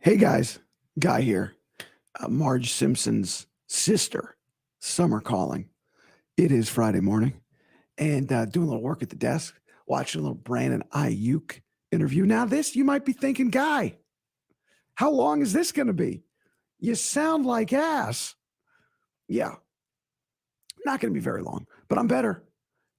Hey guys, Guy here. Marge Simpson's sister, Summer calling. It is Friday morning and doing a little work at the desk, watching a little Brandon Aiyuk interview. Now, this you might be thinking, Guy, how long is this going to be? You sound like ass. Yeah, not going to be very long, but I'm better.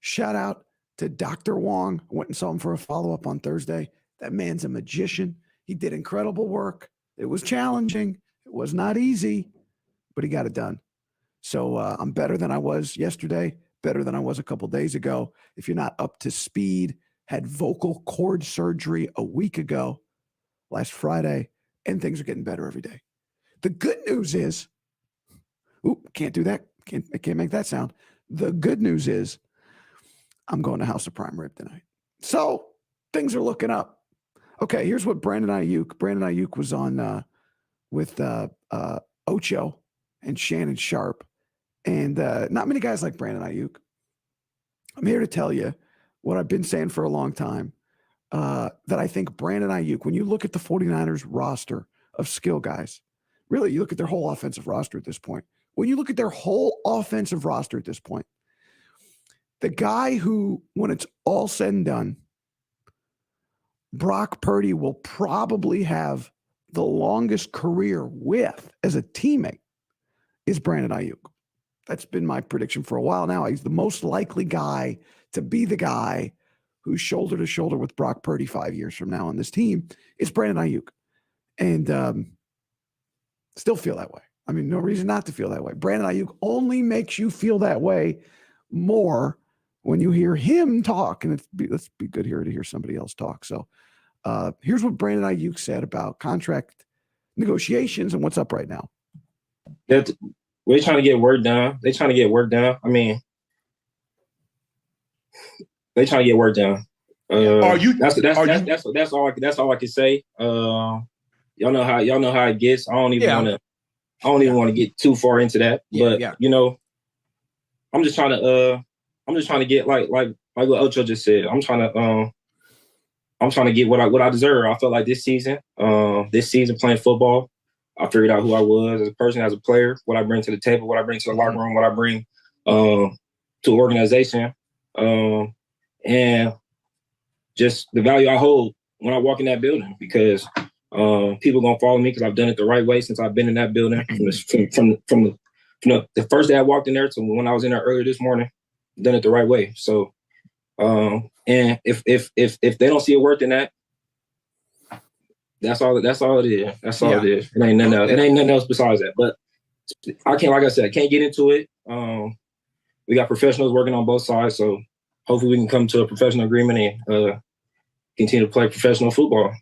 Shout out to Dr. Wong. I went and saw him for a follow up on Thursday. That man's a magician. He did incredible work. It was challenging. It was not easy, but he got it done. So I'm better than I was yesterday, better than I was a couple days ago. If you're not up to speed, had vocal cord surgery a week ago, last Friday, and things are getting better every day. The good news is, can't do that. I can't make that sound. The good news is I'm going to House of Prime Rib tonight. So things are looking up. Okay, here's what Brandon Aiyuk was on with Ocho and Shannon Sharp. And not many guys like Brandon Aiyuk. I'm here to tell you what I've been saying for a long time, that I think Brandon Aiyuk, when you look at the 49ers roster of skill guys, really, you look at their whole offensive roster at this point. When you look at their whole offensive roster at this point, the guy who, when it's all said and done, Brock Purdy will probably have the longest career with as a teammate is Brandon Aiyuk. That's been my prediction for a while now. He's the most likely guy to be the guy who's shoulder to shoulder with Brock Purdy 5 years from now on this team is Brandon Aiyuk. And still feel that way. I mean, no reason not to feel that way. Brandon Aiyuk only makes you feel that way more when you hear him talk. And let's be good here to hear somebody else talk. So here's what Brandon Aiyuk said about contract negotiations and what's up right now. We're trying to get work done. They're trying to get work done. I mean, they trying to get work done. That's all I can say. Y'all know how it gets. I don't even want to get too far into that. But you know, I'm just trying to get like what Ocho just said. I'm trying to get what I deserve. I felt like this season playing football, I figured out who I was as a person, as a player, what I bring to the table, what I bring to the locker room, what I bring to the organization, and just the value I hold when I walk in that building. Because people gonna follow me because I've done it the right way since I've been in that building from the first day I walked in there to when I was in there earlier this morning. Done it the right way. So, and if they don't see it worth in that. That's all it is. That's all it is. It ain't nothing else. It ain't nothing else besides that. But I can't get into it. We got professionals working on both sides, so hopefully we can come to a professional agreement and continue to play professional football.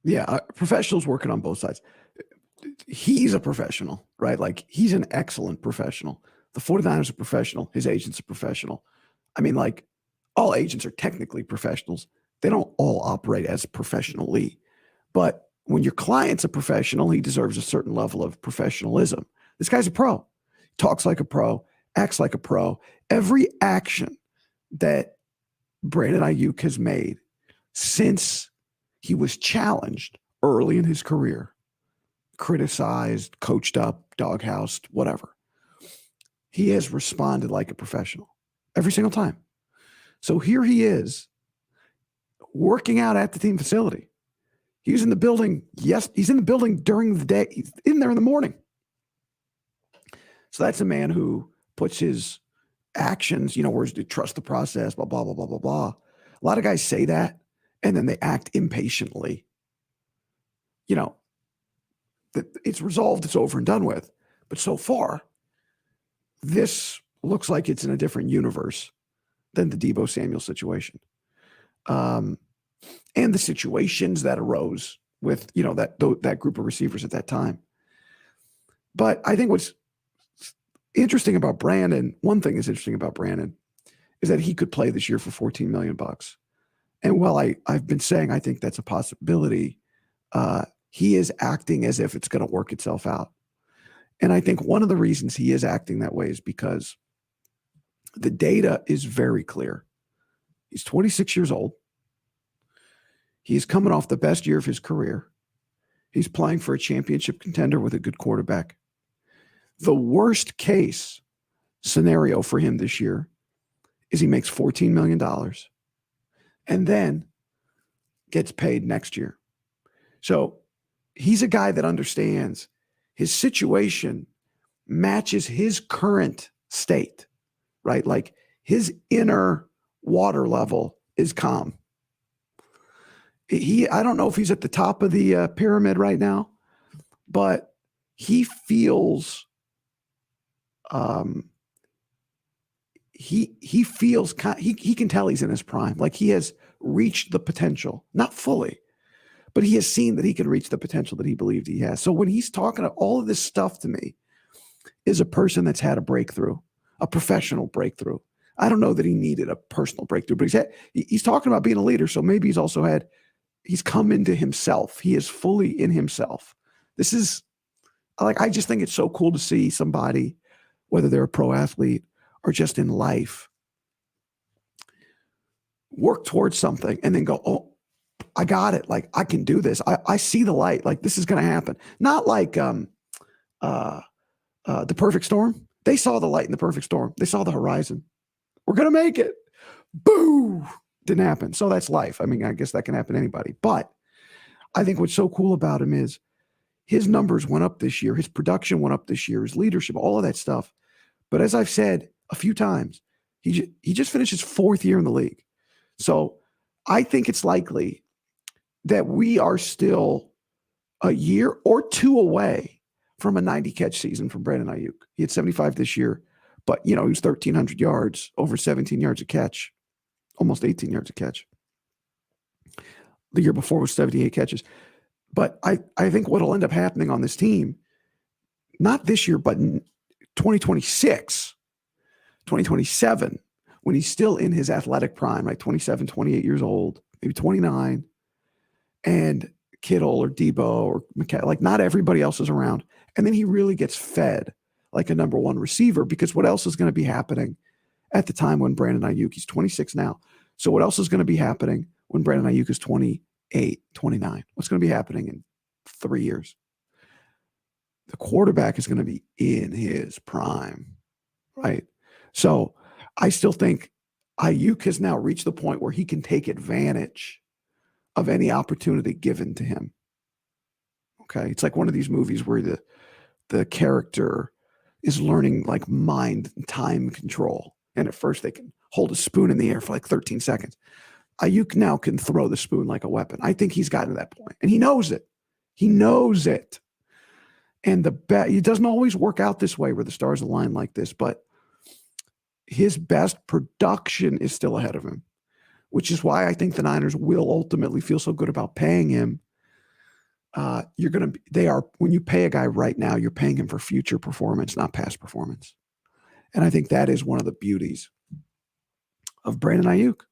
Yeah, professionals working on both sides. He's a professional, right? Like, he's an excellent professional. The 49ers are professional. His agent's a professional. I mean, like, all agents are technically professionals. They don't all operate as professionally. But when your client's a professional, he deserves a certain level of professionalism. This guy's a pro. Talks like a pro, acts like a pro. Every action that Brandon Aiyuk has made since he was challenged early in his career, criticized, coached up, doghoused, whatever, he has responded like a professional every single time. So here he is working out at the team facility. He was in the building. Yes, he's in the building during the day. He's in there in the morning. So that's a man who puts his actions, whereas to trust the process, blah, blah, blah, blah, blah, blah. A lot of guys say that, and then they act impatiently. It's resolved, it's over and done with. But so far, this looks like it's in a different universe than the Deebo Samuel situation. And the situations that arose with, that group of receivers at that time. But I think what's interesting about Brandon, one thing that's interesting about Brandon is that he could play this year for $14 million. And while I've been saying I think that's a possibility, he is acting as if it's going to work itself out. And I think one of the reasons he is acting that way is because the data is very clear. He's 26 years old. He's coming off the best year of his career. He's playing for a championship contender with a good quarterback. The worst case scenario for him this year is he makes $14 million and then gets paid next year. So he's a guy that understands his situation matches his current state, right? Like his inner water level is calm. I don't know if he's at the top of the pyramid right now, but he feels he feels he can tell he's in his prime. Like he has reached the potential, not fully, but he has seen that he can reach the potential that he believed he has. So when he's talking to all of this stuff to me is a person that's had a breakthrough, a professional breakthrough. I don't know that he needed a personal breakthrough, but he's talking about being a leader. So maybe he's come into himself. He is fully in himself. This is I just think it's so cool to see somebody, whether they're a pro athlete or just in life, work towards something and then go, oh, I got it. Like I can do this. I see the light. Like this is going to happen. Not like The Perfect Storm. They saw the light in The Perfect Storm. They saw the horizon. We're going to make it. Boo! Didn't happen. So that's life. I mean, I guess that can happen to anybody. But I think what's so cool about him is his numbers went up this year. His production went up this year. His leadership, all of that stuff. But as I've said a few times, he just finished his 4th year in the league. So I think it's likely that we are still a year or two away from a 90-catch season from Brandon Aiyuk. He had 75 this year, but, he was 1,300 yards, over 17 yards a catch, almost 18 yards a catch. The year before was 78 catches. But I think what will end up happening on this team, not this year, but in 2026, 2027, when he's still in his athletic prime, like 27, 28 years old, maybe 29, and Kittle or Debo or McCall, like not everybody else is around. And then he really gets fed like a number one receiver, because what else is going to be happening at the time when Brandon Aiyuk, he's 26 now. So what else is going to be happening when Brandon Aiyuk is 28, 29? What's going to be happening in 3 years? The quarterback is going to be in his prime, right? So I still think Aiyuk has now reached the point where he can take advantage of any opportunity given to him. Okay. It's like one of these movies where the character is learning like mind and time control. And at first they can hold a spoon in the air for like 13 seconds. Aiyuk now can throw the spoon like a weapon. I think he's gotten to that point, and he knows it. He knows it. And it doesn't always work out this way where the stars align like this, but his best production is still ahead of him, which is why I think the Niners will ultimately feel so good about paying him. When you pay a guy right now, you're paying him for future performance, not past performance. And I think that is one of the beauties of Brandon Aiyuk.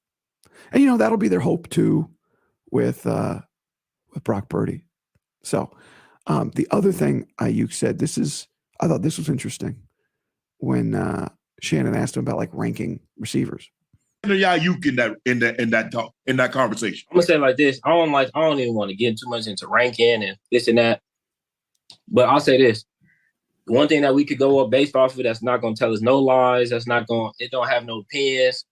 And, that'll be their hope too with Brock Purdy. So the other thing Aiyuk said, I thought this was interesting when Shannon asked him about like ranking receivers. Aiyuk in that conversation. I'm gonna say it like this. I don't even want to get too much into ranking and this and that. But I'll say this. One thing that we could go up based off of that's not gonna tell us no lies, it don't have no opinions.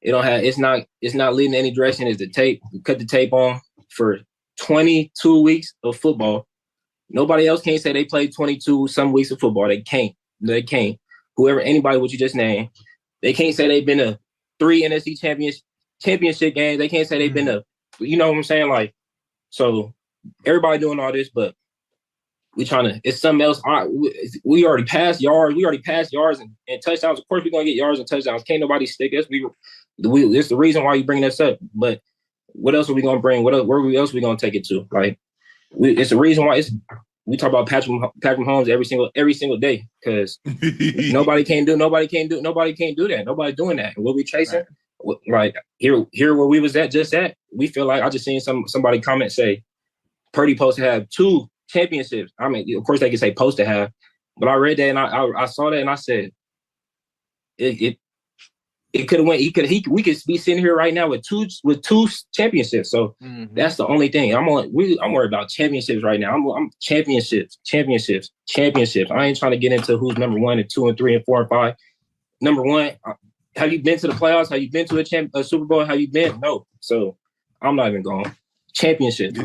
It's not leading any direction is the tape. We cut the tape on for 22 weeks of football. Nobody else can't say they played 22 some weeks of football. They can't. Anybody what you just named, they can't say they've been to 3 NFC championship games. They can't say they've been to, you know what I'm saying? Like, so everybody doing all this, but it's something else. We already passed yards. We already passed yards and touchdowns. Of course, we're going to get yards and touchdowns. Can't nobody stick us. It's the reason why you bring this up. But what else are we going to bring? Where else are we going to take it to? Like, it's the reason why we talk about Patrick Mahomes every single day, because nobody can do that. Nobody doing that. And what we chasing, right. Like here where we was at, we feel like I just seen somebody comment say Purdy supposed to have 2 championships. I mean, of course they can say supposed to have, but I read that and I saw that and I said it's it could have went. We could be sitting here right now with two championships. So that's the only thing. I'm worried about championships right now. I'm championships. I ain't trying to get into who's number 1 and 2 and 3 and 4 and 5. Number 1, have you been to the playoffs? Have you been to a Super Bowl? Have you been? No. So I'm not even going. Championship.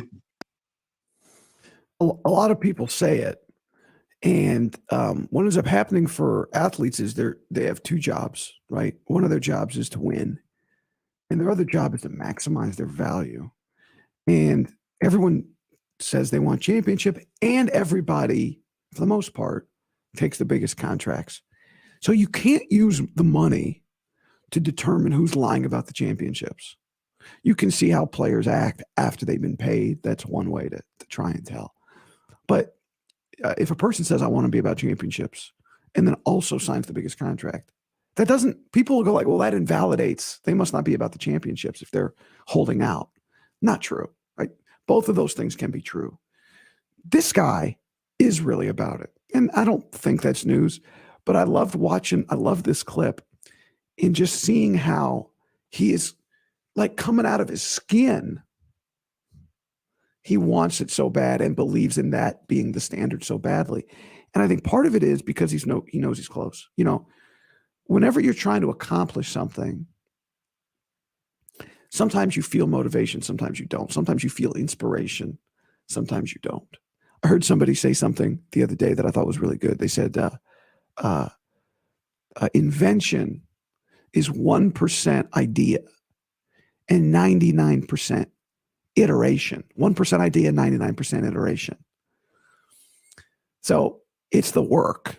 A lot of people say it. And what ends up happening for athletes is they have 2 jobs, right? One of their jobs is to win, and their other job is to maximize their value. And everyone says they want championship, and everybody, for the most part, takes the biggest contracts. So you can't use the money to determine who's lying about the championships. You can see how players act after they've been paid. That's one way to try and tell. But if a person says, I want to be about championships, and then also signs the biggest contract, people will go like, well, that invalidates. They must not be about the championships if they're holding out. Not true, right? Both of those things can be true. This guy is really about it. And I don't think that's news, but I love this clip and just seeing how he is like coming out of his skin. He wants it so bad and believes in that being the standard so badly. And I think part of it is because he knows he's close. You know, whenever you're trying to accomplish something, sometimes you feel motivation, sometimes you don't. Sometimes you feel inspiration, sometimes you don't. I heard somebody say something the other day that I thought was really good. They said, invention is 1% idea and 99% iteration. 1% idea, 99% iteration. So it's the work.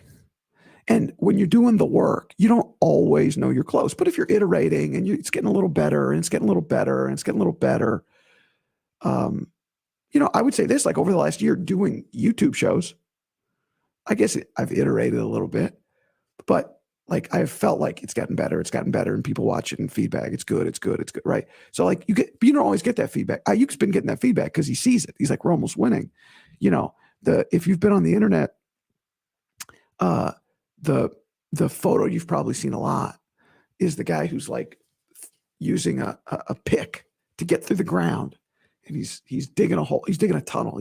And when you're doing the work, you don't always know you're close. But if you're iterating and it's getting a little better and it's getting a little better and it's getting a little better, I would say this, like over the last year doing YouTube shows, I guess I've iterated a little bit, but like I've felt like it's gotten better, and people watch it and feedback. It's good, right? So like you don't always get that feedback. Aiyuk's been getting that feedback because he sees it. He's like, we're almost winning. If you've been on the internet, the photo you've probably seen a lot is the guy who's like using a pick to get through the ground, and he's digging a hole, he's digging a tunnel,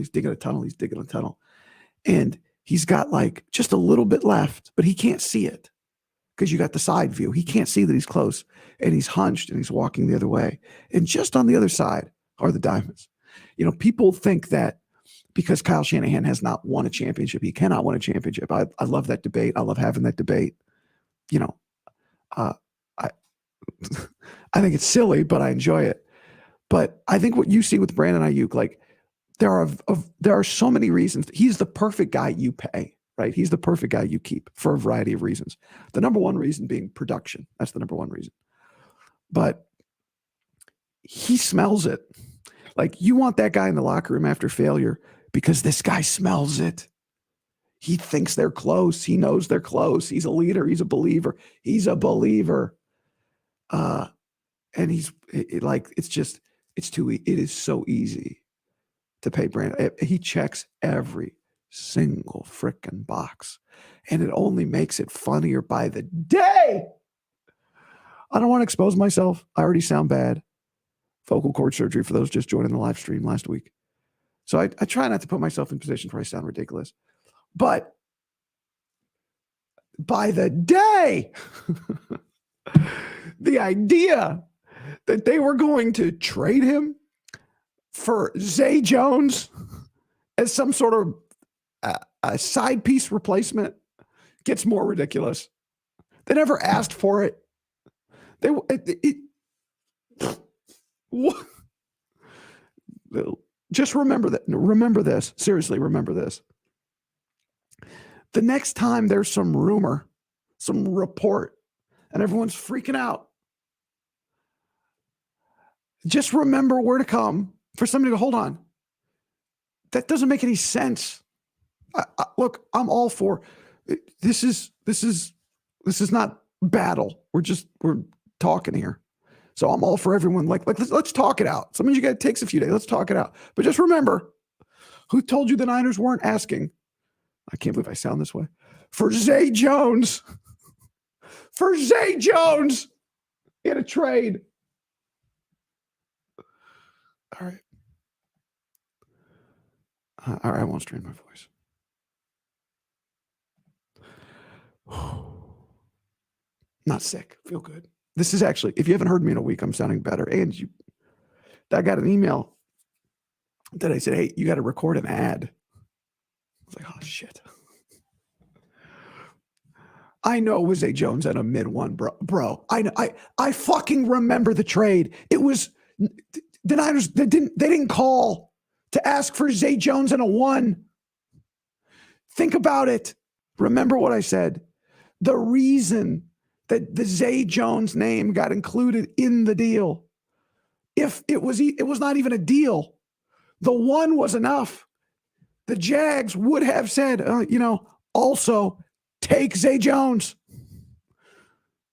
and he's got like just a little bit left, but he can't see it. Because you got the side view. He can't see that he's close, and he's hunched and he's walking the other way. And just on the other side are the diamonds. People think that because Kyle Shanahan has not won a championship, he cannot win a championship. I love that debate. I love having that debate. I think it's silly, but I enjoy it. But I think what you see with Brandon Aiyuk, like there are so many reasons. He's the perfect guy you pay. Right? He's the perfect guy you keep for a variety of reasons. The number one reason being production. That's the number one reason. But he smells it. Like you want that guy in the locker room after failure because this guy smells it. He thinks they're close. He knows they're close. He's a leader. He's a believer. And it is so easy to pay Brandon. He checks every single frickin' box, and it only makes it funnier by the day. I don't want to expose myself. I already sound bad. Vocal cord surgery for those just joining the live stream last week. So I try not to put myself in positions where I sound ridiculous. But by the day, the idea that they were going to trade him for Zay Jones as some sort of a side piece replacement gets more ridiculous. They never asked for it. Just remember that. Remember this. Seriously, remember this. The next time there's some rumor, some report, and everyone's freaking out, just remember where to come for somebody to hold on. That doesn't make any sense. Look, I'm all for this is not battle. We're talking here. So I'm all for everyone. Like let's talk it out. Sometimes you got it takes a few days. Let's talk it out. But just remember, who told you the Niners weren't asking? I can't believe I sound this way. For Zay Jones. For Zay Jones. He had a trade. All right. All right, I won't strain my voice. Not sick. Feel good. This is actually, if you haven't heard me in a week, I'm sounding better. And I got an email that I said, hey, you got to record an ad. I was like, oh, shit. I know it was Zay Jones at a mid one, bro. I fucking remember the trade. It was the Niners. They didn't call to ask for Zay Jones and a 1. Think about it. Remember what I said. The reason that the Zay Jones name got included in the deal, if it was not even a deal, the 1 was enough. The Jags would have said, also take Zay Jones.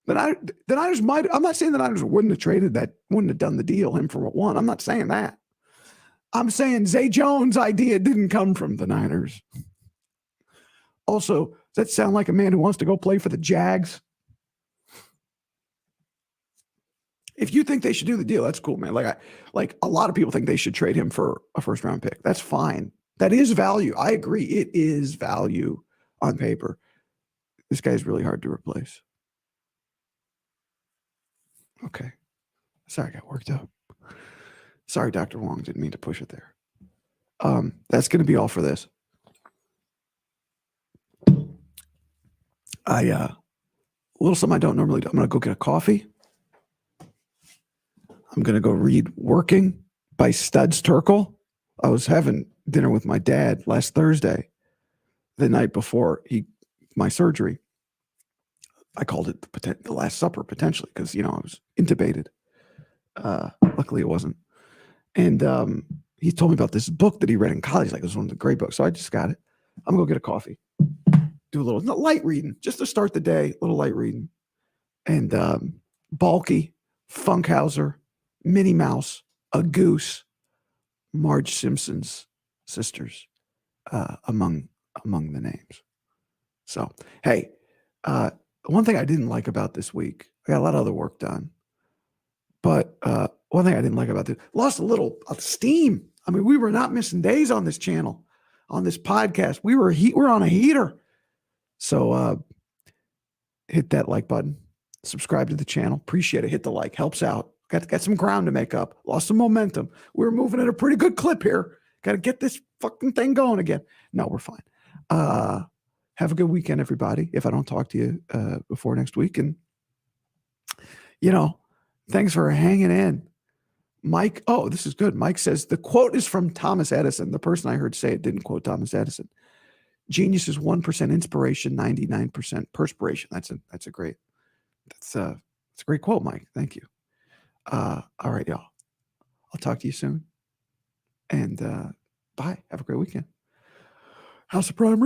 The Niners might. I'm not saying the Niners wouldn't have traded that, wouldn't have done the deal, him for a 1. I'm not saying that. I'm saying Zay Jones' idea didn't come from the Niners. Also, does that sound like a man who wants to go play for the Jags? If you think they should do the deal, that's cool, man. Like a lot of people think they should trade him for a first round pick. That's fine. That is value. I agree. It is value on paper. This guy's really hard to replace. Okay. Sorry, I got worked up. Sorry, Dr. Wong. Didn't mean to push it there. That's going to be all for this. A little something I don't normally do. I'm going to go get a coffee. I'm going to go read Working by Studs Terkel. I was having dinner with my dad last Thursday, the night before my surgery. I called it the Last Supper, potentially, because, I was intubated. Luckily, it wasn't. And he told me about this book that he read in college. Like, it was one of the great books. So I just got it. I'm going to go get a coffee. Do a little light reading, just to start the day, a little light reading. And Balky, Funkhauser, Minnie Mouse, a goose, Marge Simpson's sisters, among the names. So, hey, one thing I didn't like about this week, I got a lot of other work done, but one thing I didn't like about this, lost a little of steam. I mean, we were not missing days on this channel, on this podcast. We're on a heater. So hit that like button, subscribe to the channel. Appreciate it. Hit the like, helps out. Got some ground to make up. Lost some momentum. We're moving at a pretty good clip here. Got to get this fucking thing going again. No, we're fine. Have a good weekend, everybody. If I don't talk to you before next week. And, thanks for hanging in. Mike, this is good. Mike says, the quote is from Thomas Edison. The person I heard say it didn't quote Thomas Edison. Genius is 1% inspiration, 99% perspiration. That's a great quote, Mike. Thank you. All right, y'all. I'll talk to you soon. And bye. Have a great weekend. House of Prime.